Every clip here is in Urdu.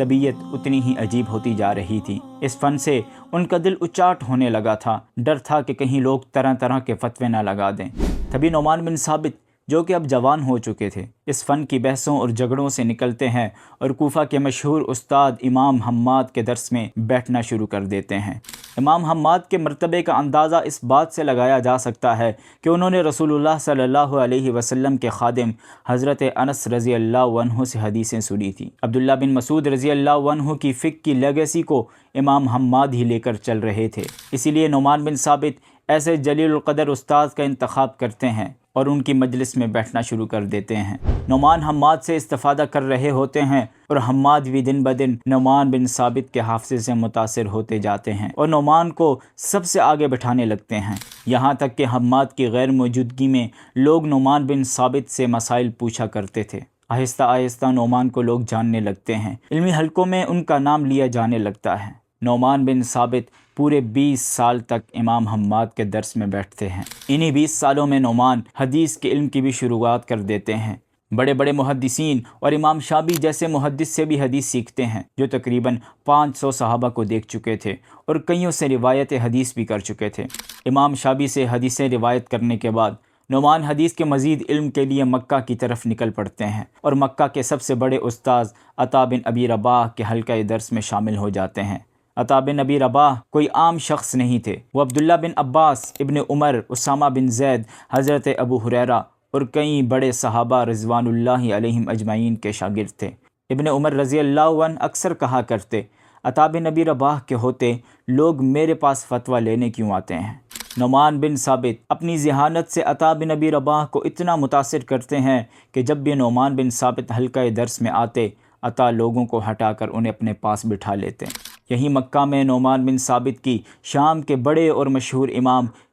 طبیعت اتنی ہی عجیب ہوتی جا رہی تھی۔ اس فن سے ان کا دل اچاٹ ہونے لگا تھا، ڈر تھا کہ کہیں لوگ طرح طرح کے فتوے نہ لگا دیں۔ تبھی نعمان بن ثابت جو کہ اب جوان ہو چکے تھے، اس فن کی بحثوں اور جھگڑوں سے نکلتے ہیں اور کوفہ کے مشہور استاد امام حماد کے درس میں بیٹھنا شروع کر دیتے ہیں۔ امام حماد کے مرتبے کا اندازہ اس بات سے لگایا جا سکتا ہے کہ انہوں نے رسول اللہ صلی اللہ علیہ وسلم کے خادم حضرت انس رضی اللہ عنہ سے حدیثیں سنی تھیں۔ عبداللہ بن مسعود رضی اللہ عنہ کی فقہ کی لیگیسی کو امام حماد ہی لے کر چل رہے تھے، اسی لیے نعمان بن ثابت ایسے جلیل القدر استاد کا انتخاب کرتے ہیں اور ان کی مجلس میں بیٹھنا شروع کر دیتے ہیں۔ نعمان حماد سے استفادہ کر رہے ہوتے ہیں اور حماد بھی دن بدن نعمان بن ثابت کے حافظے سے متاثر ہوتے جاتے ہیں اور نعمان کو سب سے آگے بٹھانے لگتے ہیں، یہاں تک کہ حماد کی غیر موجودگی میں لوگ نعمان بن ثابت سے مسائل پوچھا کرتے تھے۔ آہستہ آہستہ نعمان کو لوگ جاننے لگتے ہیں، علمی حلقوں میں ان کا نام لیا جانے لگتا ہے۔ نعمان بن ثابت پورے 20 سال تک امام حماد کے درس میں بیٹھتے ہیں۔ انہی 20 سالوں میں نعمان حدیث کے علم کی بھی شروعات کر دیتے ہیں۔ بڑے بڑے محدثین اور امام شابی جیسے محدث سے بھی حدیث سیکھتے ہیں، جو تقریباً 500 صحابہ کو دیکھ چکے تھے اور کئیوں سے روایت حدیث بھی کر چکے تھے۔ امام شابی سے حدیثیں روایت کرنے کے بعد نعمان حدیث کے مزید علم کے لیے مکہ کی طرف نکل پڑتے ہیں اور مکہ کے سب سے بڑے استاذ عطا بن ابی رباح کے حلقہ درس میں شامل ہو جاتے ہیں۔ عطا بن ابی رباح کوئی عام شخص نہیں تھے، وہ عبداللہ بن عباس، ابن عمر، اسامہ بن زید، حضرت ابو ہریرہ اور کئی بڑے صحابہ رضوان اللہ علیہم اجمعین کے شاگرد تھے۔ ابن عمر رضی اللہ عنہ اکثر کہا کرتے، عطا بن ابی رباح کے ہوتے لوگ میرے پاس فتویٰ لینے کیوں آتے ہیں؟ نعمان بن ثابت اپنی ذہانت سے عطا بن ابی رباح کو اتنا متاثر کرتے ہیں کہ جب بھی نعمان بن ثابت حلقہ درس میں آتے، عطا لوگوں کو ہٹا کر انہیں اپنے پاس بٹھا لیتے۔ یہی مکہ میں نعمان بن ثابت کی شام کے بڑے اور مشہور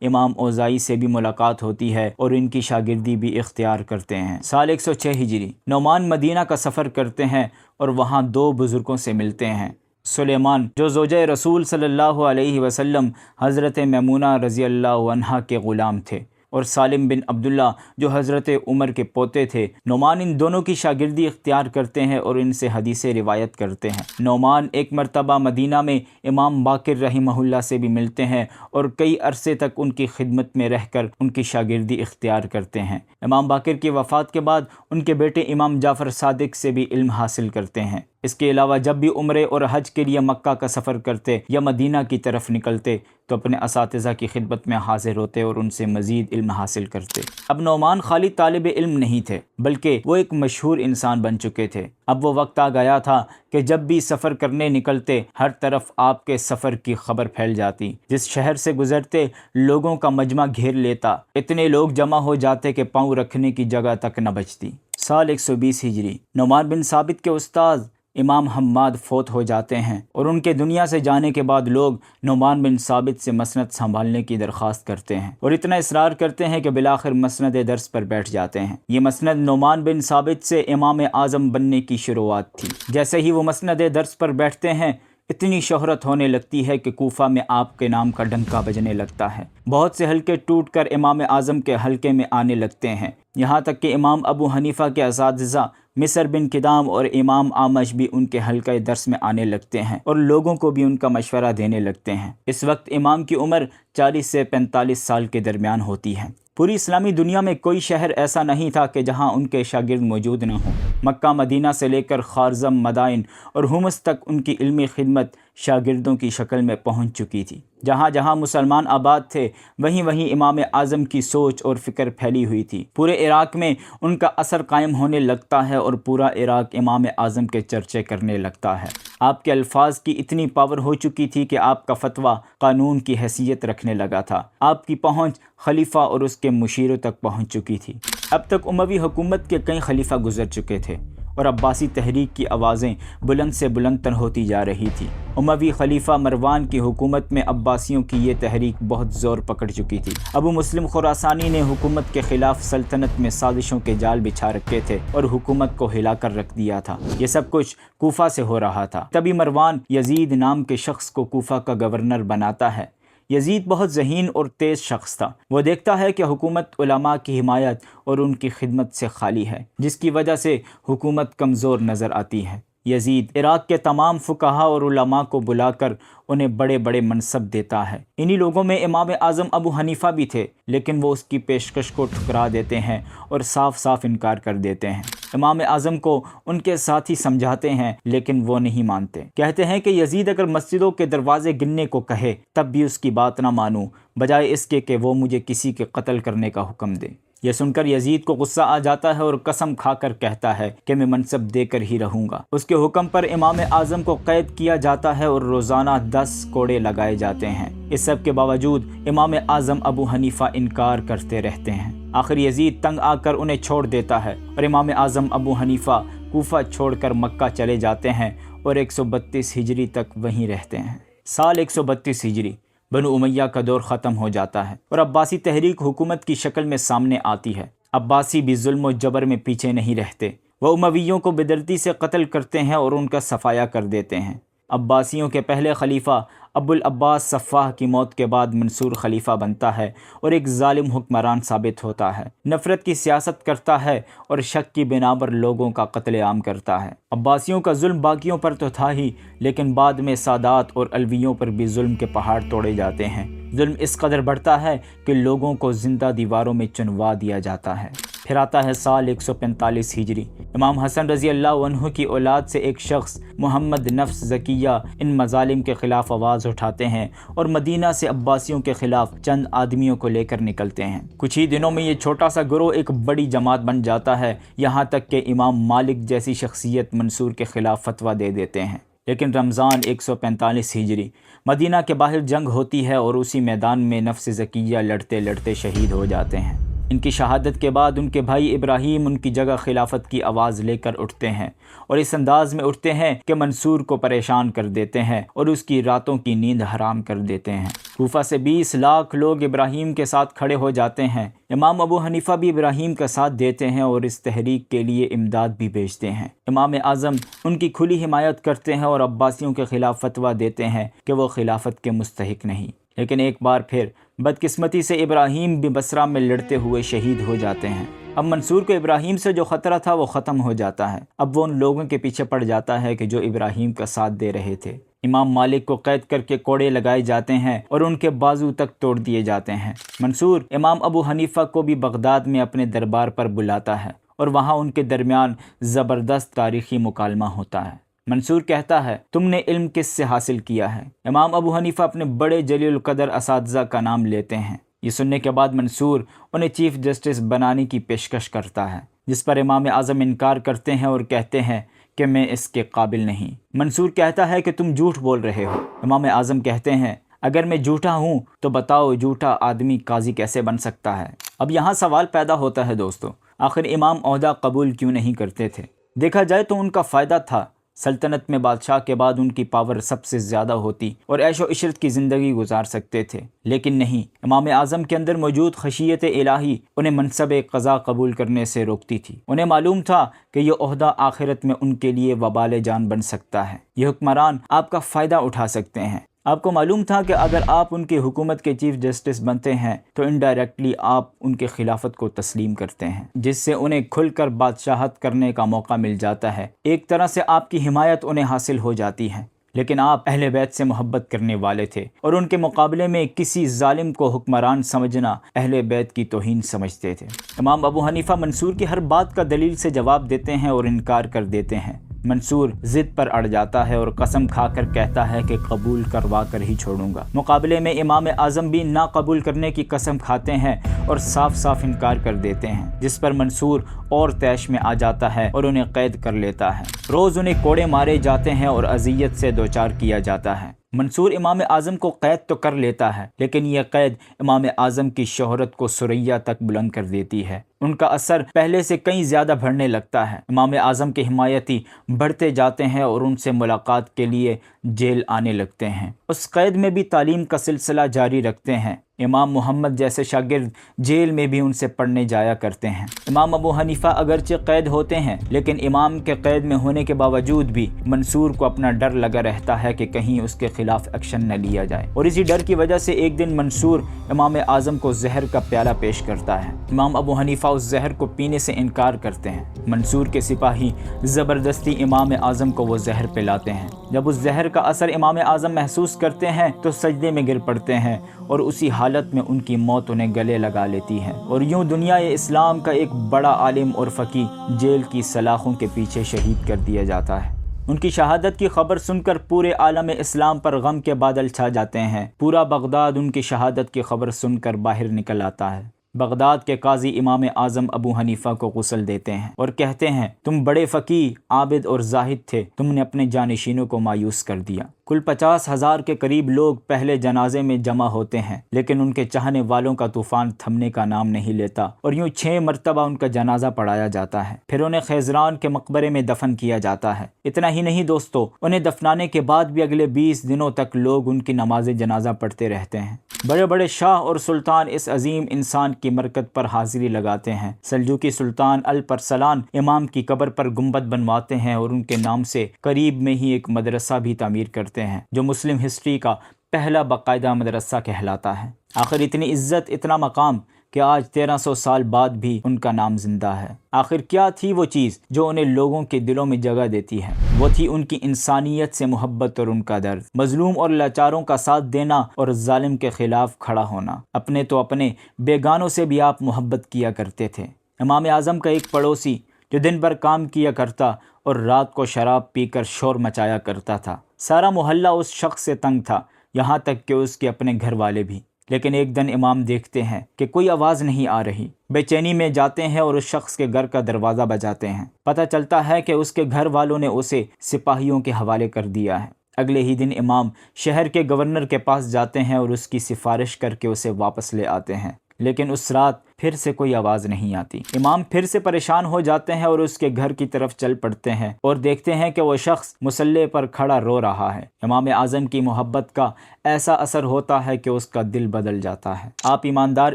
امام اوزاعی سے بھی ملاقات ہوتی ہے اور ان کی شاگردی بھی اختیار کرتے ہیں۔ سال 106 ہجری نعمان مدینہ کا سفر کرتے ہیں اور وہاں 2 بزرگوں سے ملتے ہیں، سلیمان جو زوجہ رسول صلی اللہ علیہ وسلم حضرت میمونہ رضی اللہ عنہا کے غلام تھے، اور سالم بن عبداللہ جو حضرت عمر کے پوتے تھے۔ نعمان ان دونوں کی شاگردی اختیار کرتے ہیں اور ان سے حدیثیں روایت کرتے ہیں۔ نعمان ایک مرتبہ مدینہ میں امام باقر رحمہ اللہ سے بھی ملتے ہیں اور کئی عرصے تک ان کی خدمت میں رہ کر ان کی شاگردی اختیار کرتے ہیں۔ امام باقر کی وفات کے بعد ان کے بیٹے امام جعفر صادق سے بھی علم حاصل کرتے ہیں۔ اس کے علاوہ جب بھی عمرے اور حج کے لیے مکہ کا سفر کرتے یا مدینہ کی طرف نکلتے تو اپنے اساتذہ کی خدمت میں حاضر ہوتے اور ان سے مزید علم حاصل کرتے۔ اب نعمان خالی طالب علم نہیں تھے بلکہ وہ ایک مشہور انسان بن چکے تھے۔ اب وہ وقت آ گیا تھا کہ جب بھی سفر کرنے نکلتے ہر طرف آپ کے سفر کی خبر پھیل جاتی، جس شہر سے گزرتے لوگوں کا مجمع گھیر لیتا، اتنے لوگ جمع ہو جاتے کہ پاؤں رکھنے کی جگہ تک نہ بچتی۔ سال 120 ہجری نعمان بن ثابت کے استاذ امام حماد فوت ہو جاتے ہیں اور ان کے دنیا سے جانے کے بعد لوگ نعمان بن ثابت سے مسند سنبھالنے کی درخواست کرتے ہیں اور اتنا اصرار کرتے ہیں کہ بالآخر مسند درس پر بیٹھ جاتے ہیں۔ یہ مسند نعمان بن ثابت سے امام اعظم بننے کی شروعات تھی۔ جیسے ہی وہ مسند درس پر بیٹھتے ہیں اتنی شہرت ہونے لگتی ہے کہ کوفہ میں آپ کے نام کا ڈنکا بجنے لگتا ہے۔ بہت سے حلقے ٹوٹ کر امام اعظم کے حلقے میں آنے لگتے ہیں، یہاں تک کہ امام ابو حنیفہ کے اساتذہ مصر بن کدام اور امام آمش بھی ان کے حلقہ درس میں آنے لگتے ہیں اور لوگوں کو بھی ان کا مشورہ دینے لگتے ہیں۔ اس وقت امام کی عمر 40 سے 45 سال کے درمیان ہوتی ہے۔ پوری اسلامی دنیا میں کوئی شہر ایسا نہیں تھا کہ جہاں ان کے شاگرد موجود نہ ہوں۔ مکہ مدینہ سے لے کر خوارزم، مدائن اور حمص تک ان کی علمی خدمت شاگردوں کی شکل میں پہنچ چکی تھی۔ جہاں جہاں مسلمان آباد تھے وہیں وہیں امام اعظم کی سوچ اور فکر پھیلی ہوئی تھی۔ پورے عراق میں ان کا اثر قائم ہونے لگتا ہے اور پورا عراق امام اعظم کے چرچے کرنے لگتا ہے۔ آپ کے الفاظ کی اتنی پاور ہو چکی تھی کہ آپ کا فتویٰ قانون کی حیثیت رکھنے لگا تھا۔ آپ کی پہنچ خلیفہ اور اس کے مشیروں تک پہنچ چکی تھی۔ اب تک اموی حکومت کے کئی خلیفہ گزر چکے تھے اور عباسی تحریک کی آوازیں بلند سے بلند تر ہوتی جا رہی تھی۔ اموی خلیفہ مروان کی حکومت میں عباسیوں کی یہ تحریک بہت زور پکڑ چکی تھی۔ ابو مسلم خراسانی نے حکومت کے خلاف سلطنت میں سازشوں کے جال بچھا رکھے تھے اور حکومت کو ہلا کر رکھ دیا تھا۔ یہ سب کچھ کوفہ سے ہو رہا تھا۔ تبھی مروان یزید نام کے شخص کو کوفہ کا گورنر بناتا ہے۔ یزید بہت ذہین اور تیز شخص تھا۔ وہ دیکھتا ہے کہ حکومت علماء کی حمایت اور ان کی خدمت سے خالی ہے، جس کی وجہ سے حکومت کمزور نظر آتی ہے۔ یزید عراق کے تمام فقہا اور علماء کو بلا کر انہیں بڑے بڑے منصب دیتا ہے۔ انہی لوگوں میں امام اعظم ابو حنیفہ بھی تھے، لیکن وہ اس کی پیشکش کو ٹھکرا دیتے ہیں اور صاف صاف انکار کر دیتے ہیں۔ امام اعظم کو ان کے ساتھی سمجھاتے ہیں، لیکن وہ نہیں مانتے۔ کہتے ہیں کہ یزید اگر مسجدوں کے دروازے گننے کو کہے تب بھی اس کی بات نہ مانوں، بجائے اس کے کہ وہ مجھے کسی کے قتل کرنے کا حکم دے۔ یہ سن کر یزید کو غصہ آ جاتا ہے اور قسم کھا کر کہتا ہے کہ میں منصب دے کر ہی رہوں گا۔ اس کے حکم پر امام اعظم کو قید کیا جاتا ہے اور روزانہ 10 کوڑے لگائے جاتے ہیں۔ اس سب کے باوجود امام اعظم ابو حنیفہ انکار کرتے رہتے ہیں۔ آخر یزید تنگ آ کر انہیں چھوڑ دیتا ہے اور امام اعظم ابو حنیفہ کوفہ چھوڑ کر مکہ چلے جاتے ہیں اور 132 ہجری تک وہیں رہتے ہیں۔ سال 132 ہجری بنو امیہ کا دور ختم ہو جاتا ہے اور عباسی تحریک حکومت کی شکل میں سامنے آتی ہے۔ عباسی بھی ظلم و جبر میں پیچھے نہیں رہتے، وہ امویوں کو بدرتی سے قتل کرتے ہیں اور ان کا صفایا کر دیتے ہیں۔ عباسیوں کے پہلے خلیفہ ابو العباس صفاح کی موت کے بعد منصور خلیفہ بنتا ہے اور ایک ظالم حکمران ثابت ہوتا ہے، نفرت کی سیاست کرتا ہے اور شک کی بنا پر لوگوں کا قتل عام کرتا ہے۔ عباسیوں کا ظلم باقیوں پر تو تھا ہی، لیکن بعد میں سادات اور علویوں پر بھی ظلم کے پہاڑ توڑے جاتے ہیں۔ ظلم اس قدر بڑھتا ہے کہ لوگوں کو زندہ دیواروں میں چنوا دیا جاتا ہے۔ پھر آتا ہے سال 145 ہجری۔ امام حسن رضی اللہ عنہ کی اولاد سے ایک شخص محمد نفس زکیہ ان مظالم کے خلاف آواز اٹھاتے ہیں اور مدینہ سے عباسیوں کے خلاف چند آدمیوں کو لے کر نکلتے ہیں۔ کچھ ہی دنوں میں یہ چھوٹا سا گروہ ایک بڑی جماعت بن جاتا ہے، یہاں تک کہ امام مالک جیسی شخصیت منصور کے خلاف فتویٰ دے دیتے ہیں۔ لیکن رمضان 145 ہجری مدینہ کے باہر جنگ ہوتی ہے اور اسی میدان میں نفس زکیہ لڑتے لڑتے شہید ہو جاتے ہیں۔ ان کی شہادت کے بعد ان کے بھائی ابراہیم ان کی جگہ خلافت کی آواز لے کر اٹھتے ہیں اور اس انداز میں اٹھتے ہیں کہ منصور کو پریشان کر دیتے ہیں اور اس کی راتوں کی نیند حرام کر دیتے ہیں۔ کوفہ سے 20 لاکھ لوگ ابراہیم کے ساتھ کھڑے ہو جاتے ہیں۔ امام ابو حنیفہ بھی ابراہیم کا ساتھ دیتے ہیں اور اس تحریک کے لیے امداد بھی بھیجتے ہیں۔ امام اعظم ان کی کھلی حمایت کرتے ہیں اور عباسیوں کے خلاف فتویٰ دیتے ہیں کہ وہ خلافت کے مستحق نہیں۔ لیکن ایک بار پھر بدقسمتی سے ابراہیم بھی بصرہ میں لڑتے ہوئے شہید ہو جاتے ہیں۔ اب منصور کو ابراہیم سے جو خطرہ تھا وہ ختم ہو جاتا ہے۔ اب وہ ان لوگوں کے پیچھے پڑ جاتا ہے کہ جو ابراہیم کا ساتھ دے رہے تھے۔ امام مالک کو قید کر کے کوڑے لگائے جاتے ہیں اور ان کے بازو تک توڑ دیے جاتے ہیں۔ منصور امام ابو حنیفہ کو بھی بغداد میں اپنے دربار پر بلاتا ہے اور وہاں ان کے درمیان زبردست تاریخی مکالمہ ہوتا ہے۔ منصور کہتا ہے، تم نے علم کس سے حاصل کیا ہے؟ امام ابو حنیفہ اپنے بڑے جلیل القدر اساتذہ کا نام لیتے ہیں۔ یہ سننے کے بعد منصور انہیں چیف جسٹس بنانے کی پیشکش کرتا ہے، جس پر امام اعظم انکار کرتے ہیں اور کہتے ہیں کہ میں اس کے قابل نہیں۔ منصور کہتا ہے کہ تم جھوٹ بول رہے ہو۔ امام اعظم کہتے ہیں، اگر میں جھوٹا ہوں تو بتاؤ جھوٹا آدمی قاضی کیسے بن سکتا ہے؟ اب یہاں سوال پیدا ہوتا ہے دوستو، آخر امام عہدہ قبول کیوں نہیں کرتے تھے؟ دیکھا جائے تو ان کا فائدہ تھا، سلطنت میں بادشاہ کے بعد ان کی پاور سب سے زیادہ ہوتی اور عیش و عشرت کی زندگی گزار سکتے تھے، لیکن نہیں، امام اعظم کے اندر موجود خشیت الہی انہیں منصب قضا قبول کرنے سے روکتی تھی۔ انہیں معلوم تھا کہ یہ عہدہ آخرت میں ان کے لیے وبال جان بن سکتا ہے، یہ حکمران آپ کا فائدہ اٹھا سکتے ہیں۔ آپ کو معلوم تھا کہ اگر آپ ان کی حکومت کے چیف جسٹس بنتے ہیں تو انڈائریکٹلی آپ ان کے خلافت کو تسلیم کرتے ہیں، جس سے انہیں کھل کر بادشاہت کرنے کا موقع مل جاتا ہے۔ ایک طرح سے آپ کی حمایت انہیں حاصل ہو جاتی ہے۔ لیکن آپ اہل بیت سے محبت کرنے والے تھے اور ان کے مقابلے میں کسی ظالم کو حکمران سمجھنا اہل بیت کی توہین سمجھتے تھے۔ امام ابو حنیفہ منصور کی ہر بات کا دلیل سے جواب دیتے ہیں اور انکار کر دیتے ہیں۔ منصور ضد پر اڑ جاتا ہے اور قسم کھا کر کہتا ہے کہ قبول کروا کر ہی چھوڑوں گا۔ مقابلے میں امام اعظم بھی نہ قبول کرنے کی قسم کھاتے ہیں اور صاف صاف انکار کر دیتے ہیں، جس پر منصور اور طیش میں آ جاتا ہے اور انہیں قید کر لیتا ہے۔ روز انہیں کوڑے مارے جاتے ہیں اور اذیت سے دوچار کیا جاتا ہے۔ منصور امام اعظم کو قید تو کر لیتا ہے، لیکن یہ قید امام اعظم کی شہرت کو ثریا تک بلند کر دیتی ہے۔ ان کا اثر پہلے سے کئی زیادہ بڑھنے لگتا ہے۔ امام اعظم کے حمایتی بڑھتے جاتے ہیں اور ان سے ملاقات کے لیے جیل آنے لگتے ہیں۔ اس قید میں بھی تعلیم کا سلسلہ جاری رکھتے ہیں۔ امام محمد جیسے شاگرد جیل میں بھی ان سے پڑھنے جایا کرتے ہیں۔ امام ابو حنیفہ اگرچہ قید ہوتے ہیں، لیکن امام کے قید میں ہونے کے باوجود بھی منصور کو اپنا ڈر لگا رہتا ہے کہ کہیں اس کے خلاف ایکشن نہ لیا جائے، اور اسی ڈر کی وجہ سے ایک دن منصور امام اعظم کو زہر کا پیالہ پیش کرتا ہے۔ امام ابو حنیفہ حنیفہ اس زہر کو پینے سے انکار کرتے ہیں۔ منصور کے سپاہی زبردستی امام اعظم کو وہ زہر پلاتے ہیں۔ جب اس زہر کا اثر امام اعظم محسوس کرتے ہیں تو سجدے میں گر پڑتے ہیں اور اسی حالت میں ان کی موت انہیں گلے لگا لیتی ہے، اور یوں دنیا اسلام کا ایک بڑا عالم اور فقیہ جیل کی سلاخوں کے پیچھے شہید کر دیا جاتا ہے۔ ان کی شہادت کی خبر سن کر پورے عالم اسلام پر غم کے بادل چھا جاتے ہیں۔ پورا بغداد ان کی شہادت کی خبر سن کر باہر نکل آتا ہے۔ بغداد کے قاضی امام اعظم ابو حنیفہ کو غسل دیتے ہیں اور کہتے ہیں، تم بڑے فقیہ، عابد اور زاہد تھے، تم نے اپنے جانشینوں کو مایوس کر دیا۔ کل 50,000 کے قریب لوگ پہلے جنازے میں جمع ہوتے ہیں، لیکن ان کے چاہنے والوں کا طوفان تھمنے کا نام نہیں لیتا، اور یوں 6 مرتبہ ان کا جنازہ پڑھایا جاتا ہے۔ پھر انہیں خیزران کے مقبرے میں دفن کیا جاتا ہے۔ اتنا ہی نہیں دوستو، انہیں دفنانے کے بعد بھی اگلے 20 دنوں تک لوگ ان کی نماز جنازہ پڑھتے رہتے ہیں۔ بڑے بڑے شاہ اور سلطان اس عظیم انسان کی مرکت پر حاضری لگاتے ہیں۔ سلجوقی سلطان الپرسلان امام کی قبر پر گنبد بنواتے ہیں اور ان کے نام سے قریب میں ہی ایک مدرسہ بھی تعمیر کرتے ہیں، جو مسلم ہسٹری کا پہلا باقاعدہ مدرسہ کہلاتا ہے۔ آخر اتنی عزت، اتنا مقام کہ آج 1300 سال بعد بھی ان کا نام زندہ ہے۔ آخر کیا تھی وہ چیز جو انہیں لوگوں کے دلوں میں جگہ دیتی ہے؟ وہ تھی ان کی انسانیت سے محبت اور ان کا درد، مظلوم اور لاچاروں کا ساتھ دینا اور ظالم کے خلاف کھڑا ہونا۔ اپنے تو اپنے، بیگانوں سے بھی آپ محبت کیا کرتے تھے۔ امام اعظم کا ایک پڑوسی جو دن بھر کام کیا کرتا اور رات کو شراب پی کر شور مچایا کرتا تھا، سارا محلہ اس شخص سے تنگ تھا، یہاں تک کہ اس کے اپنے گھر والے بھی۔ لیکن ایک دن امام دیکھتے ہیں کہ کوئی آواز نہیں آ رہی، بے چینی میں جاتے ہیں اور اس شخص کے گھر کا دروازہ بجاتے ہیں۔ پتہ چلتا ہے کہ اس کے گھر والوں نے اسے سپاہیوں کے حوالے کر دیا ہے۔ اگلے ہی دن امام شہر کے گورنر کے پاس جاتے ہیں اور اس کی سفارش کر کے اسے واپس لے آتے ہیں، لیکن اس رات پھر سے کوئی آواز نہیں آتی۔ امام پھر سے پریشان ہو جاتے ہیں اور اس کے گھر کی طرف چل پڑتے ہیں اور دیکھتے ہیں کہ وہ شخص مصلی پر کھڑا رو رہا ہے۔ امام اعظم کی محبت کا ایسا اثر ہوتا ہے کہ اس کا دل بدل جاتا ہے۔ آپ ایماندار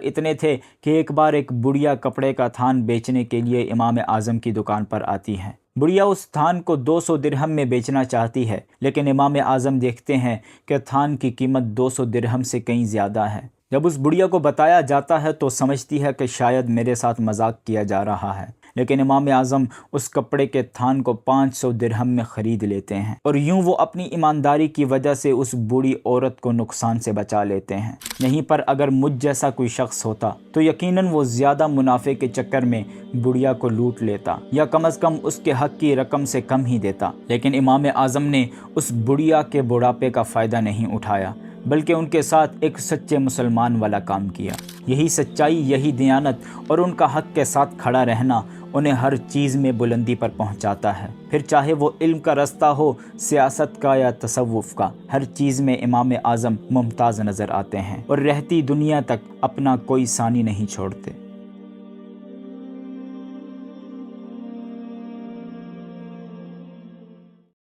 اتنے تھے کہ ایک بار ایک بڑھیا کپڑے کا تھان بیچنے کے لیے امام اعظم کی دکان پر آتی ہے۔ بڑھیا اس تھان کو 200 درہم میں بیچنا چاہتی ہے، لیکن امام اعظم دیکھتے ہیں کہ تھان کی قیمت 200 درہم سے کہیں زیادہ ہے۔ جب اس بڑھیا کو بتایا جاتا ہے تو سمجھتی ہے کہ شاید میرے ساتھ مذاق کیا جا رہا ہے، لیکن امام اعظم اس کپڑے کے تھان کو 500 درہم میں خرید لیتے ہیں، اور یوں وہ اپنی ایمانداری کی وجہ سے اس بوڑھی عورت کو نقصان سے بچا لیتے ہیں۔ یہیں پر اگر مجھ جیسا کوئی شخص ہوتا تو یقیناً وہ زیادہ منافع کے چکر میں بڑھیا کو لوٹ لیتا، یا کم از کم اس کے حق کی رقم سے کم ہی دیتا۔ لیکن امام اعظم نے اس بڑھیا کے بڑھاپے کا فائدہ نہیں اٹھایا، بلکہ ان کے ساتھ ایک سچے مسلمان والا کام کیا۔ یہی سچائی، یہی دیانت اور ان کا حق کے ساتھ کھڑا رہنا انہیں ہر چیز میں بلندی پر پہنچاتا ہے، پھر چاہے وہ علم کا رستہ ہو، سیاست کا یا تصوف کا۔ ہر چیز میں امام اعظم ممتاز نظر آتے ہیں اور رہتی دنیا تک اپنا کوئی ثانی نہیں چھوڑتے۔